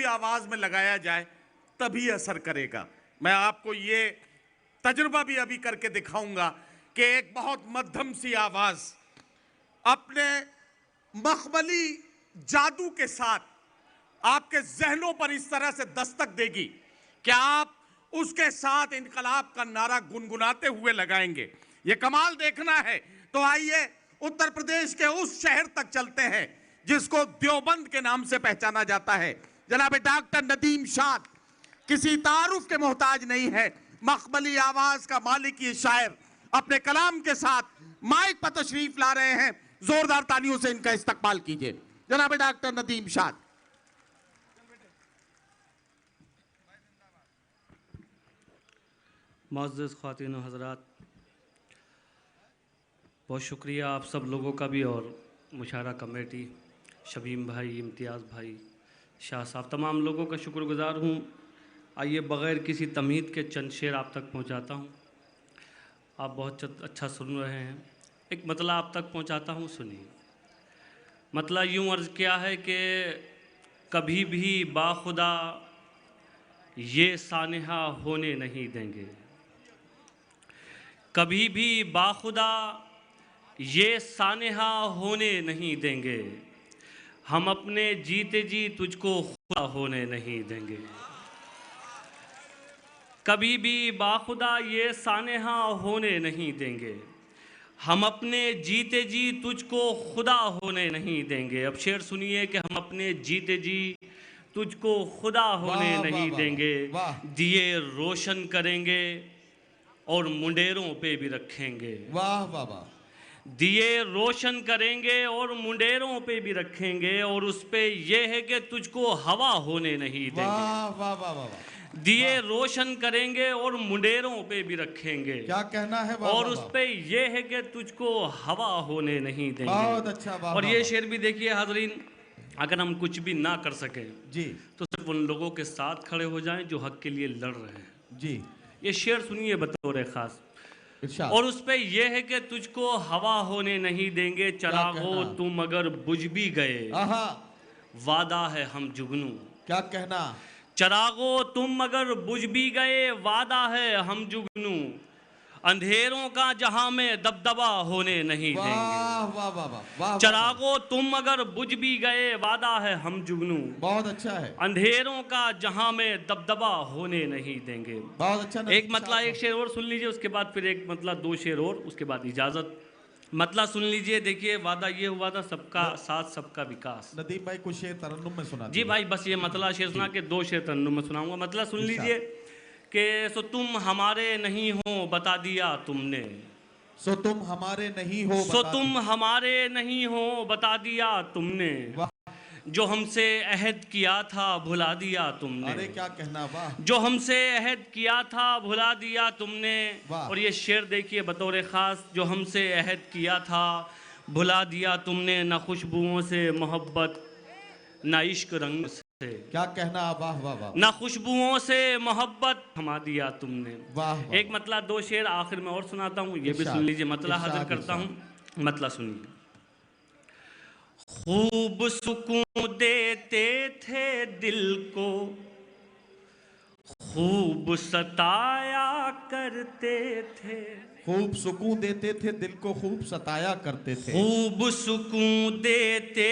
हुई आवाज में लगाया जाए तभी असर करेगा। मैं आपको ये तजुर्बा भी अभी करके दिखाऊंगा कि एक बहुत मध्यम सी आवाज अपने मखमली जादू के साथ आपके जहनों पर इस तरह से दस्तक देगी कि आप उसके साथ इनकलाब का नारा गुनगुनाते हुए लगाएंगे। ये कमाल देखना है तो आइए उत्तर प्रदेश के उस शहर तक चलते हैं जिसको देवबंद के नाम से पहचाना जाता है। जनाब डॉक्टर नदीम शाद किसी तारुफ के मोहताज नहीं है, मखमली आवाज का मालिक ये शायर अपने कलाम के साथ माइक पर तशरीफ ला रहे हैं। जोरदार तालियों से इनका इस्तकबाल कीजिए जनाब डॉक्टर नदीम शाद। मुअज़्ज़ज़ ख़वातीन व हज़रात, बहुत शुक्रिया आप सब लोगों का भी और मुशारा कमेटी, शबीम भाई, इम्तियाज़ भाई, शाह साहब, तमाम लोगों का शुक्रगुज़ार हूँ। आइए बग़ैर किसी तमहीद के चंद शेर आप तक पहुँचाता हूँ। आप बहुत अच्छा सुन रहे हैं। एक मतला आप तक पहुँचाता हूँ, सुनिए। मतला यूँ अर्ज़ किया है कि कभी भी बाखुदा ये सानिहा होने नहीं देंगे, कभी भी बाखुदा ये सानिहा होने नहीं देंगे, हम अपने जीते जी तुझको खुदा होने नहीं देंगे। कभी भी बाखुदा ये सानिहा होने नहीं देंगे, हम अपने जीते जी तुझको खुदा होने नहीं देंगे। अब शेर सुनिए कि हम अपने जीते जी तुझको खुदा होने नहीं देंगे, दिए रोशन करेंगे और मुंडेरों पे भी रखेंगे। वाह वाह वाह। दिए रोशन करेंगे और मुंडेरों पे भी रखेंगे और उस पे ये है कि तुझको हवा होने नहीं देंगे। वाह वाह वाह वाह। दिए रोशन करेंगे और मुंडेरों पे भी रखेंगे, क्या कहना है वाह, और वाह, उस वाह। पे ये है कि तुझको हवा होने नहीं देंगे। बहुत अच्छा। वाह, और वाह, ये वाह। शेर भी देखिए हाज़रीन, अगर हम कुछ भी ना कर सकें जी तो सिर्फ उन लोगों के साथ खड़े हो जाएं जो हक के लिए लड़ रहे हैं। जी, ये शेर सुनिए बतौर ख़ास। इरशाद। और उस पे ये है कि तुझको हवा होने नहीं देंगे, चरागो कहना? तुम अगर बुझ भी गए, आहा, वादा है हम जुगनू। क्या कहना? चरागो तुम अगर बुझ भी गए, वादा है हम जुगनू, अंधेरों का जहां में दबदबा होने नहीं वाह देंगे। वाह वाह वाह वाह। चरागो तुम अगर बुझ भी गए, वादा है हम जुगनू, बहुत अच्छा है। अंधेरों का जहां में दबदबा होने नहीं देंगे। बहुत अच्छा। एक मतला एक शेर और सुन लीजिए, उसके बाद फिर एक मतला दो शेर और, उसके बाद इजाज़त। मतला सुन लीजिए। देखिए, वादा ये हुआ था सबका साथ सबका विकास। नदीम भाई कुछ शेर तरन्नुम में सुना जी भाई, बस ये मतला शेर सुना के दो शेर तरन्नुम में सुनाऊंगा। मतला सुन लीजिए कि सो तुम हमारे नहीं हो बता दिया तुमने, सो तुम हमारे नहीं हो, सो तुम हमारे नहीं हो बता दिया तुमने, जो हमसे अहद किया था भुला दिया तुमने। अरे क्या कहना, वाह। जो हमसे अहद किया था भुला दिया तुमने। और ये शेर देखिए बतौर ख़ास, जो हमसे अहद किया था भुला दिया तुमने, ना खुशबुओं से मोहब्बत ना इश्क रंग से। क्या कहना, वाह वाह वाह। ना खुशबुओं से मोहब्बत थमा दिया तुमने। वाह। एक मतला दो शेर आखिर में और सुनाता हूँ, ये भी सुन लीजिए। मतला हाजिर करता हूँ, मतला सुनिए। खूब सुकून देते थे दिल को, खूब सताया करते थे। खूब सुकून देते थे दिल को, खूब सताया करते थे। खूब सुकून देते